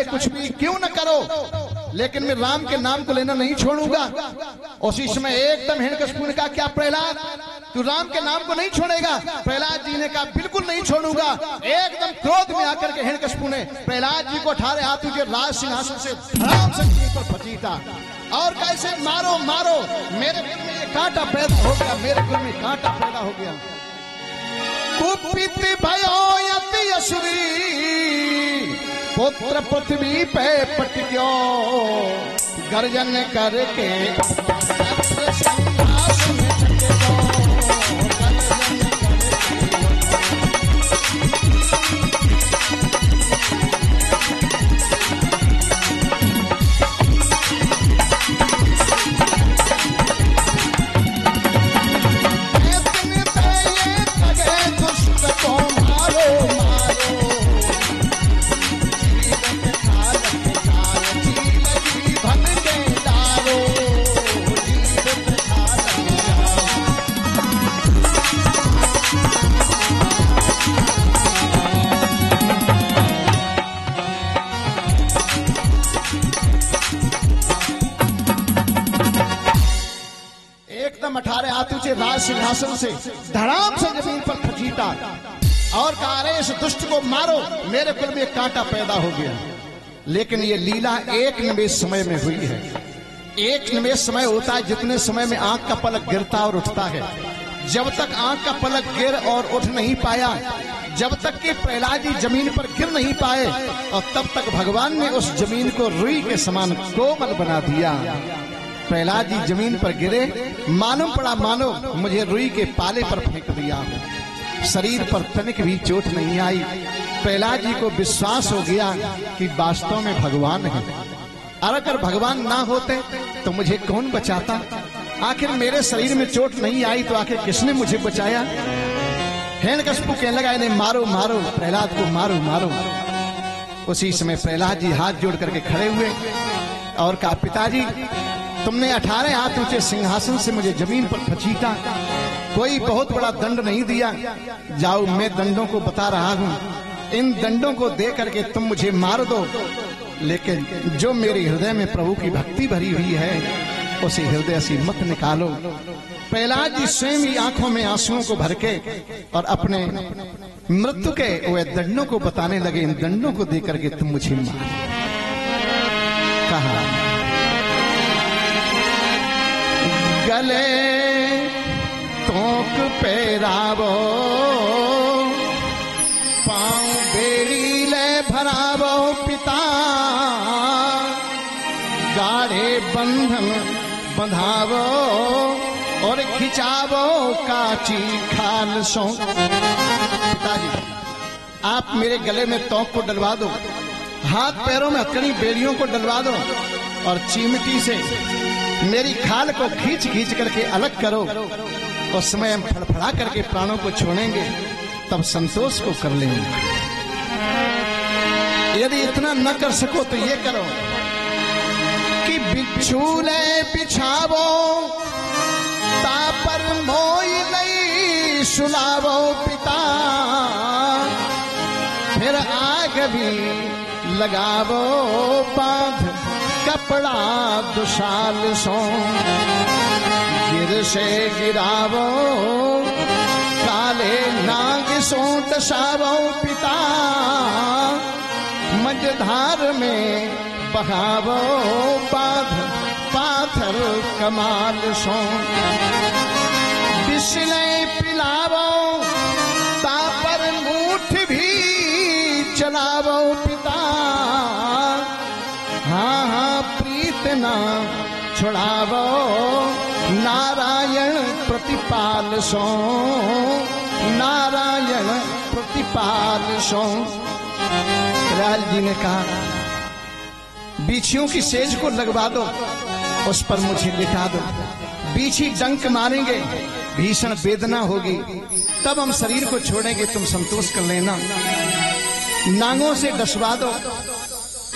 चाहे कुछ भी क्यों न करो, लेकिन मैं राम के नाम को लेना नहीं छोड़ूंगा। उसी समय एकदम हिरण्यकशिपु ने कहा, क्या प्रहलाद तू राम के नाम को नहीं छोड़ेगा? प्रहलाद जी ने कहा, बिल्कुल नहीं छोड़ूंगा। एकदम क्रोध में आकर के हिरण्यकशिपु ने प्रहलाद जी को 18 हाथों के राज सिंहासन से धड़ाम से जमीन पर फजीता और कैसे मारो मारो, मेरे कुल में ये कांटा पैदा हो गया, मेरे कुल में कांटा पैदा हो गया। कुपित भयो यति असुरी पुत्र पृथ्वी पे पट गयो, गर्जन करके एकदम 18 हाथ ऊंचे राज सिंहासन से धड़ाम से जमीन पर फजीता और कहा, अरे इस दुष्ट को मारो, मेरे कुल में कांटा पैदा हो गया। लेकिन ये लीला एक निमेष समय में हुई है। एक निमेष समय होता है जितने समय में आंख का पलक गिरता और उठता है। जब तक आंख का पलक गिर और उठ नहीं पाया, जब तक कि प्रहलाद जी जमीन पर गिर नहीं पाए, और तब तक भगवान ने उस जमीन को रुई के समान कोमल बना दिया। प्रहलाद जी जमीन पर गिरे, मालूम पड़ा मानो मुझे रुई के पाले पर फेंक दिया। शरीर पर तनिक भी चोट नहीं आई। प्रहलाद जी को विश्वास हो गया कि वास्तव में भगवान है। और अगर भगवान ना होते तो मुझे कौन बचाता? आखिर मेरे शरीर में चोट नहीं आई तो आखिर किसने मुझे बचाया? हिरण्यकशिपु कहने लगा, इन्हें मारो मारो, प्रहलाद को मारो मारो। उसी समय प्रहलाद जी हाथ जोड़ करके खड़े हुए और कहा, पिताजी तुमने 18 हाथ ऊंचे सिंहासन से मुझे जमीन पर फजीता, कोई बहुत बड़ा दंड नहीं दिया। जाओ, मैं दंडों को बता रहा हूं, इन दंडों को दे करके तुम मुझे मार दो, लेकिन जो मेरे हृदय में प्रभु की भक्ति भरी हुई है उसे हृदय से मत निकालो। प्रहलाद जी स्वयं ही आंखों में आंसुओं को भर के और अपने मृत्यु के वे दंडों को बताने लगे, इन दंडों को दे करके तुम मुझे मार। कहा, गले तोक पेरावो, पांव बेड़ी ले भरावो पिता, गाढ़े बंधन बंधावो और खिंचावो काची खाल सो। पिताजी आप मेरे गले में तोक को डलवा दो, हाथ पैरों में हथकड़ी बेड़ियों को डलवा दो और चिमटी से मेरी खाल को खींच खींच करके अलग करो। उस समय हम फड़फड़ा करके प्राणों को छोड़ेंगे, तब संतोष को कर लेंगे। यदि इतना न कर सको तो ये करो कि बिछूले बिछावो, तापर मोई नहीं सुलावो पिता, फिर आग भी लगावो, बांध कपड़ा दुशाल सो, गिर से गिरावो, काले नाग सो दशावो पिता, मझधार में बहावो, बांध पाथर कमाल सो, बिस्ले पिलावो, तापर मूठ भी चलावो पिता, हाँ हाँ प्रीत ना छुड़ावो, नारायण प्रतिपाल सो, नारायण प्रतिपाल सो। लाल जी ने कहा, बीछियों की सेज को लगवा दो, उस पर मुझे लिटा दो, बीछी डंक मारेंगे, भीषण वेदना होगी, तब हम शरीर को छोड़ेंगे, तुम संतोष कर लेना। नांगों से डसवा दो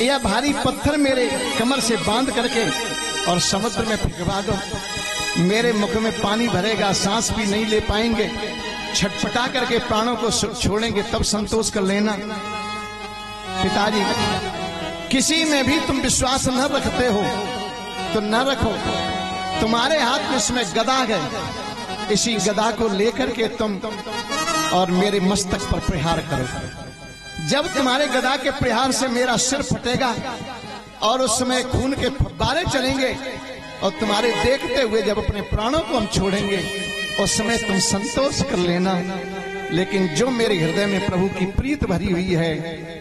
या भारी पत्थर मेरे कमर से बांध करके और समुद्र में फेंकवा दो, मेरे मुख में पानी भरेगा, सांस भी नहीं ले पाएंगे, छटपटा करके प्राणों को छोड़ेंगे, तब संतोष कर लेना। पिताजी किसी में भी तुम विश्वास न रखते हो तो न रखो, तुम्हारे हाथ में इसमें गदा है, इसी गदा को लेकर के तुम और मेरे मस्तक पर प्रहार करो। जब तुम्हारे गदा के प्रहार से मेरा सिर फटेगा और उस समय खून के फव्वारे चलेंगे और तुम्हारे देखते हुए जब अपने प्राणों को हम छोड़ेंगे, उस समय तुम संतोष कर लेना। लेकिन जो मेरे हृदय में प्रभु की प्रीत भरी हुई है,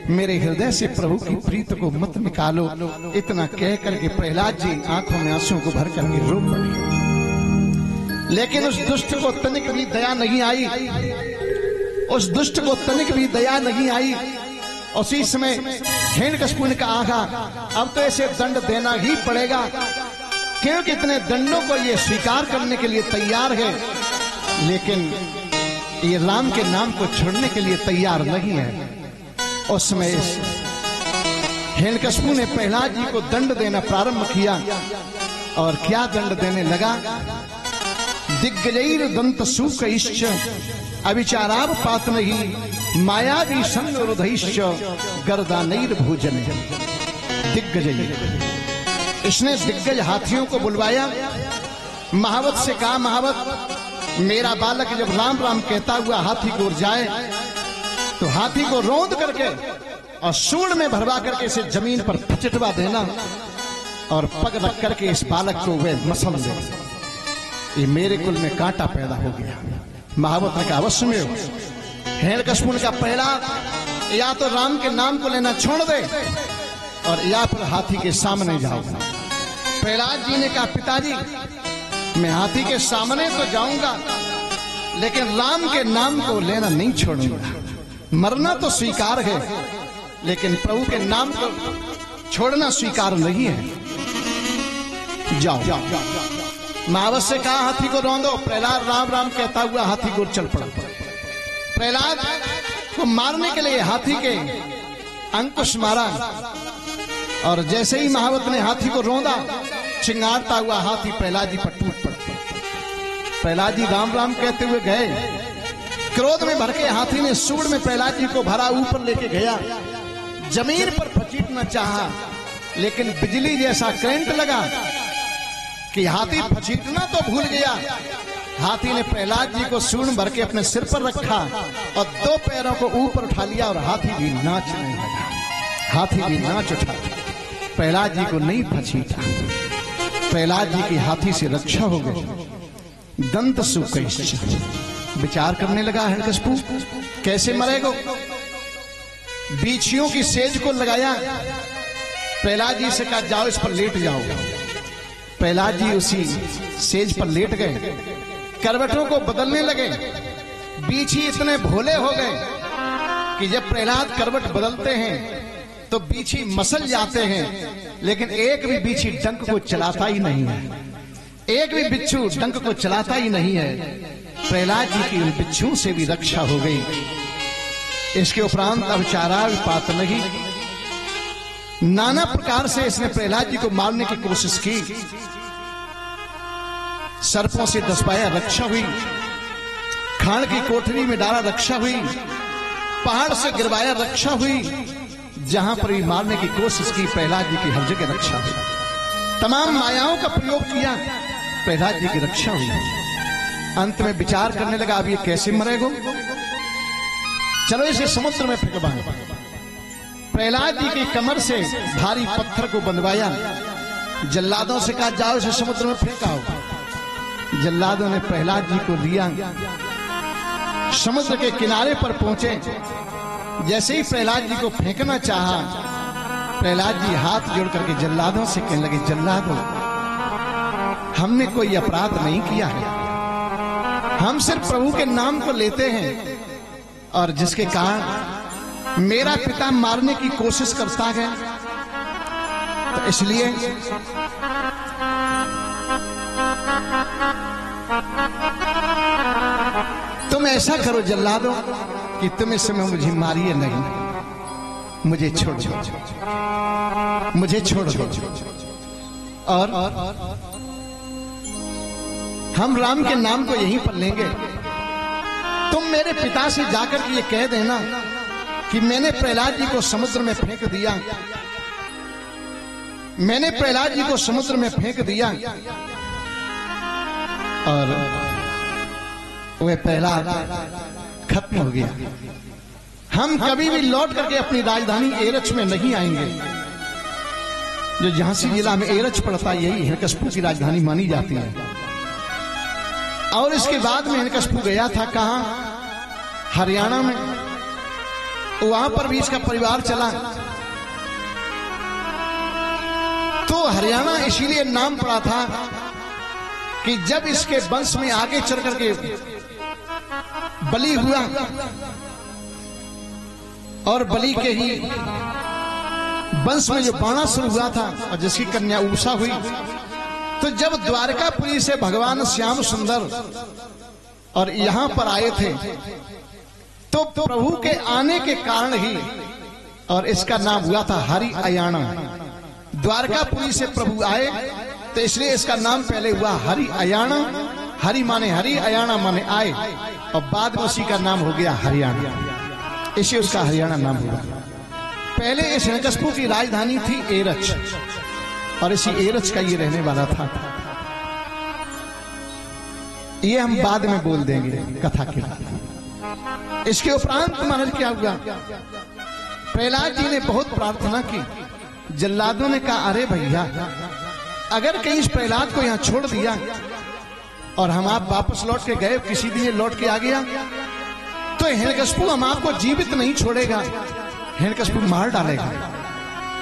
मेरे हृदय से प्रभु की प्रीत को मत निकालो। इतना कह करके प्रहलाद जी आंखों में आंसू को भर करके रो पड़े। लेकिन उस दुष्ट को तनिक भी दया नहीं आई, उस दुष्ट को तनिक भी दया नहीं आई। उसी समय हिरण्यकशिपु ने कहा, अब तो ऐसे दंड देना ही पड़ेगा, क्योंकि इतने दंडों को ये स्वीकार करने के लिए तैयार है, लेकिन ये राम के नाम को छोड़ने के लिए तैयार नहीं है। उस समय हिरण्यकशिपु ने प्रहलाद जी को दंड देना प्रारंभ किया। और क्या दंड देने लगा? दिग्गजैर दंत सूकैश्च अविचाराव पातनहि मायावी संरुधैश्च गर्दानैर भोजन। दिग्गजैर, इसने दिग्गज हाथियों को बुलवाया। महावत से कहा, महावत मेरा बालक जब राम राम कहता हुआ हाथी को जाए तो हाथी को रौंद करके और सूंड में भरवा करके इसे जमीन पर पचटवा देना और पग रख करके इस बालक को वे मसल दे। ये मेरे कुल में कांटा पैदा हो गया। महावत ने कहा, अवश्य में हो। हिरण्यकशिपु का पहला, या तो राम के नाम को लेना छोड़ दे और या फिर हाथी के सामने जाओ। प्रहलाद जी ने कहा, पिताजी मैं हाथी के सामने तो जाऊंगा, लेकिन राम के नाम को लेना नहीं छोड़ूंगा। मरना तो स्वीकार है, लेकिन प्रभु के नाम को छोड़ना स्वीकार नहीं है। जाओ, महावत से कहा, हाथी को रौंदो। प्रहलाद राम राम कहता हुआ हाथी को चल पड़ा। प्रहलाद को मारने के लिए हाथी के अंकुश मारा और जैसे ही महावत ने हाथी को रौंदा, चिंगारता हुआ हाथी प्रहलाद जी पर टूट पड़ा। प्रहलाद जी राम राम कहते हुए गए। क्रोध में भर के हाथी ने सूंड में प्रहलाद जी को भरा, ऊपर लेके गया, जमीन पर फचीटना चाहा, लेकिन बिजली जैसा करंट लगा कि हाथी फचीटना तो भूल गया। हाथी ने प्रहलाद जी को सूंड भर के अपने सिर पर रखा और दो पैरों को ऊपर उठा लिया और हाथी भी नाचने लगा। हाथी भी नाच उठा, प्रहलाद जी को नहीं फचीटा। प्रहलाद जी की हाथी से रक्षा हो गई। दंत सूकैश्च, विचार करने लगा हिरण्यकशिपु कैसे मरेगा। बीछियों की सेज को लगाया। प्रहलाद जी से कहा, जाओ इस पर लेट जाओ। प्रहलाद जी उसी सेज पर लेट गए, करवटों को बदलने लगे। बीछी इतने भोले हो गए कि जब प्रहलाद करवट बदलते हैं तो बीछी मसल जाते हैं, लेकिन एक भी बीछी डंक को चलाता ही नहीं है। एक भी बिच्छू डंक को चलाता ही नहीं है। प्रहलाद जी की उन बिच्छू से भी रक्षा हो गई। इसके उपरांत अब चारा पात नहीं, नाना प्रकार से इसने प्रहलाद जी को मारने की कोशिश की। सर्पों से 10 पाया रक्षा हुई, खान की कोठरी में डाला रक्षा हुई, पहाड़ से गिरवाया रक्षा हुई। जहां पर भी मारने की कोशिश की, प्रहलाद जी की हर जगह रक्षा हुई। तमाम मायाओं का प्रयोग किया, प्रहलाद जी की रक्षा हुई। अंत में विचार करने लगा, अब ये कैसे मरेगा, चलो इसे समुद्र में फेंकवाएं। प्रहलाद जी की कमर से भारी पत्थर को बंधवाया। जल्लादों से कहा, जाओ इसे समुद्र में फेंकाओ। जल्लादों ने प्रहलाद जी को लिया, समुद्र के किनारे पर पहुंचे। जैसे ही प्रहलाद जी को फेंकना चाहा, प्रहलाद जी हाथ जोड़ करके जल्लादों से कहने लगे, जल्लादों हमने कोई अपराध नहीं किया है, हम सिर्फ प्रभु के नाम को लेते हैं, और जिसके कारण मेरा पिता मारने की कोशिश करता है, तो इसलिए तुम ऐसा करो जल्लादो कि तुम इस समय मुझे मारिए नहीं, मुझे छोड़ दो, मुझे छोड़ दो, और हम राम के नाम को यहीं पर लेंगे। तुम मेरे पिता से जाकर ये कह देना कि मैंने प्रहलाद जी को समुद्र में फेंक दिया, मैंने प्रहलाद जी को समुद्र में फेंक दिया और वह प्रहलाद खत्म हो गया। हम कभी भी लौट करके अपनी राजधानी एरच में नहीं आएंगे। जो झांसी जिला में एरच पड़ता है, यही हिरण्यकशिपु की राजधानी मानी जाती है। और इसके बाद में हिरण्यकशिपु गया था कहां? हरियाणा में। वहां पर भी इसका परिवार चला। तो हरियाणा इसीलिए नाम पड़ा था कि जब इसके वंश में आगे चल करके बलि हुआ और बलि के ही वंश में जो बाणासुर हुआ था और जिसकी कन्या उषा हुई, तो जब द्वारकापुरी से भगवान श्याम सुंदर और यहां पर आए थे, तो प्रभु के आने के कारण ही और इसका नाम हुआ था हरि अयाणा। द्वारकापुरी से प्रभु आए तो इसलिए इसका नाम पहले हुआ हरि अयाणा। हरि माने हरि, अयाणा माने आए, और बाद में उसी का नाम हो गया हरियाणा। इसे उसका हरियाणा नाम हुआ। पहले इस हिरण्यकशिपु की राजधानी थी एरच और इसी एरच का ये रहने वाला था। ये हम बाद में बोल देंगे कथा के। इसके उपरांत महाराज क्या हुआ? प्रहलाद जी ने बहुत प्रार्थना की। जल्लादों ने कहा, अरे भैया, अगर कहीं इस प्रहलाद को यहां छोड़ दिया और हम आप वापस लौट के गए, किसी दिन ये लौट के आ गया, तो हिरण्यकशिपु हम आपको जीवित नहीं छोड़ेगा, हिरण्यकशिपु मार डालेगा।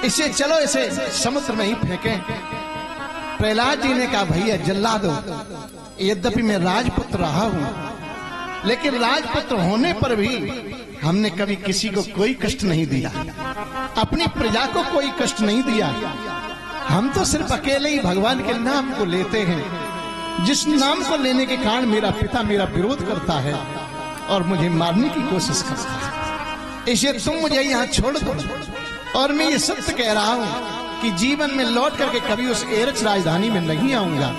इसे चलो इसे समुद्र में ही फेंकें। प्रहलाद जी ने कहा, भैया जल्लादो, यद्यपि मैं राजपुत्र रहा हूं, लेकिन राजपुत्र होने पर भी हमने कभी किसी को कोई कष्ट नहीं दिया, अपनी प्रजा को कोई कष्ट नहीं दिया। हम तो सिर्फ अकेले ही भगवान के नाम को लेते हैं, जिस नाम को लेने के कारण मेरा पिता मेरा विरोध करता है और मुझे मारने की कोशिश करता है। इसे तुम मुझे यहाँ छोड़ दो। और मैं ये सत्य कह रहा हूं कि जीवन में लौट करके कभी उस एरच राजधानी में नहीं आऊंगा,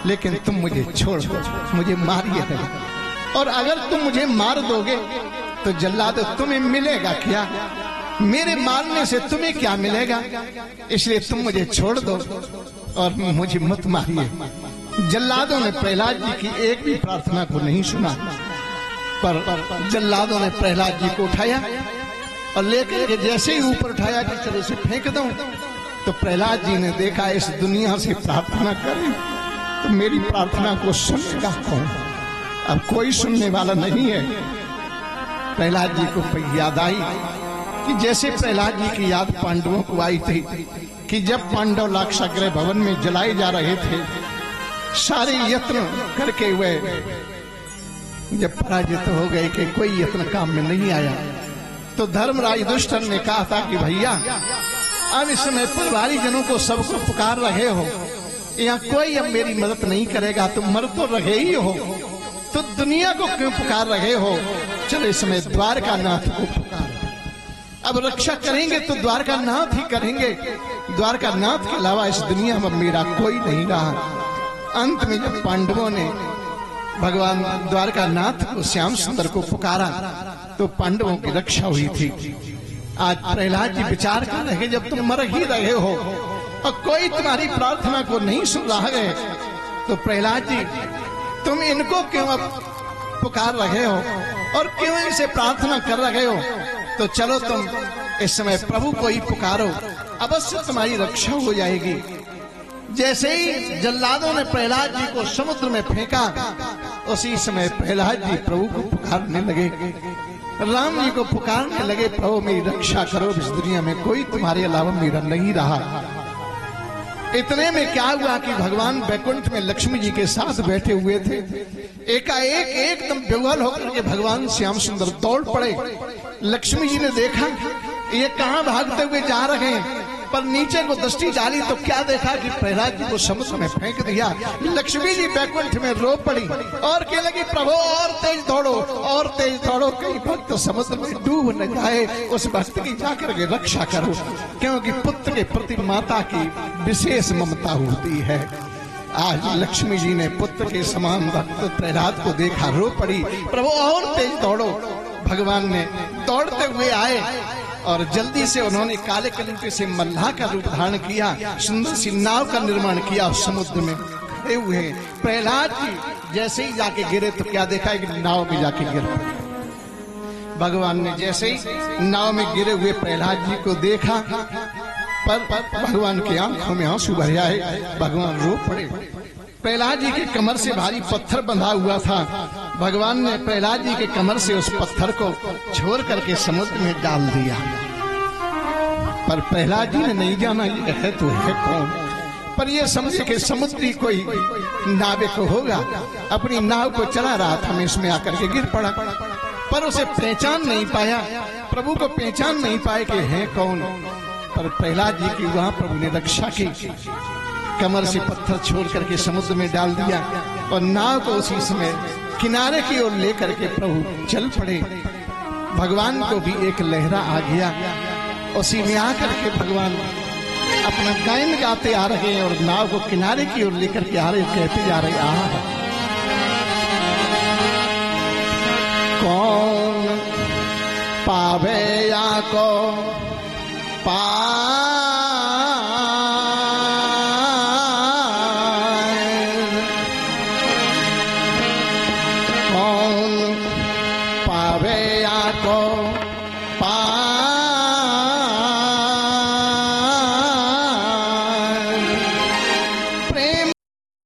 लेकिन तुम मुझे छोड़ दो, मुझे मारिए नहीं। और अगर तुम मुझे मार दोगे तो जल्लादो तुम्हें मिलेगा क्या? मेरे मारने से तुम्हें क्या मिलेगा? इसलिए तुम मुझे छोड़ दो और मुझे मत मारिए। जल्लादों ने प्रहलाद जी की एक भी प्रार्थना को नहीं सुना, पर जल्लादों ने प्रहलाद जी को उठाया और लेकर के जैसे ही ऊपर उठाया कि चलो इसे फेंक दूं, तो प्रहलाद जी ने देखा इस दुनिया से प्रार्थना करें तो मेरी प्रार्थना को सुनेगा कौन? अब कोई सुनने वाला नहीं है। प्रहलाद जी को याद आई कि जैसे प्रहलाद जी की याद पांडवों को आई थी कि जब पांडव लाक्षागृह भवन में जलाए जा रहे थे, सारे यत्न करके हुए जब पराजित हो गए कि कोई यत्न काम में नहीं आया, तो धर्मराज दुष्टन ने कहा था कि भैया अब इस समय परिवारी जनों को सबको पुकार रहे हो, यहाँ कोई अब मेरी मदद नहीं करेगा, तुम मर तो रहे ही हो, तो दुनिया को क्यों पुकार रहे हो? चलो इस समय द्वारकानाथ को पुकार। अब रक्षा करेंगे तो द्वारकानाथ ही करेंगे, द्वारकानाथ के अलावा इस दुनिया में मेरा कोई नहीं रहा। अंत में जब पांडवों ने भगवान द्वारकानाथ को श्याम सुंदर को पुकारा तो पांडवों की रक्षा हुई थी। आज प्रहलाद जी विचार कर रहे, जब तुम मर ही रहे हो और कोई तुम्हारी प्रार्थना को नहीं सुन रहा है, तो प्रहलाद जी तुम इनको क्यों अब पुकार रहे हो और क्यों इनसे प्रार्थना कर रहे हो? तो चलो तुम इस समय प्रभु को ही पुकारो, अवश्य तुम्हारी रक्षा हो जाएगी। जैसे ही जल्लादों ने प्रहलाद जी को समुद्र में फेंका, उसी समय प्रहलाद जी प्रभु को पुकारने लगे, राम जी को पुकारने लगे, प्रभु मेरी रक्षा करो, इस दुनिया में कोई तुम्हारे अलावा मेरा नहीं रहा। इतने में क्या हुआ कि भगवान बैकुंठ में लक्ष्मी जी के साथ बैठे हुए थे, एकाएक एकदम बेवल होकर के भगवान श्याम सुंदर दौड़ पड़े। लक्ष्मी जी ने देखा ये कहां भागते हुए जा रहे हैं, पर नीचे को दृष्टि डाली तो क्या देखा कि प्रहलाद जी को समुद्र में फेंक दिया। लक्ष्मी जी बैकुंठ में रो पड़ी और कहने लगी, प्रभु और तेज दौड़ो और तेज दौड़ो, कहीं भक्त समुद्र में डूब न जाए, उस भक्त की जाकर के रक्षा करो, क्योंकि पुत्र के प्रति माता की विशेष ममता होती है। आज लक्ष्मी जी ने पुत्र के समान भक्त प्रहलाद को देखा, रो पड़ी, प्रभु और तेज दौड़ो। भगवान ने दौड़ते हुए आए और जल्दी से उन्होंने काले कलंके से मल्लाह का रूप धारण किया, सुंदर सी नाव का निर्माण किया समुद्र में खड़े हुए। प्रहलाद जी जैसे ही जाके गिरे तो क्या देखा है कि नाव में जाके गिर पड़े। भगवान ने जैसे ही नाव में गिरे हुए प्रहलाद जी को देखा, पर भगवान की आंखों में आंसू भर आए, भगवान रो पड़े। प्रहलाद जी के कमर से भारी पत्थर बंधा हुआ था, भगवान ने प्रहलाद जी के कमर से उस पत्थर को छोड़ करके समुद्र में डाल दिया। पर प्रहलाद जी ने नहीं जाना ये है तो है कौन, पर ये समझे कि समुद्री कोई नाविक होगा, अपनी नाव को चला रहा था, मैं इसमें आकर के गिर पड़ा, पर उसे पहचान नहीं पाया, प्रभु को पहचान नहीं पाए कि है कौन। पर प्रहलाद जी की वहां प्रभु ने रक्षा की, कमर से पत्थर छोड़ करके समुद्र में डाल दिया और नाव को उसी समय किनारे की ओर लेकर के प्रभु चल पड़े। भगवान को भी एक लहरा आ गया, उसी में आकर के भगवान अपना गायन गाते आ रहे हैं और नाव को किनारे की ओर लेकर के आ रहे, कहते जा रहे आ कौन पावे या को पाए, कौन पावे या को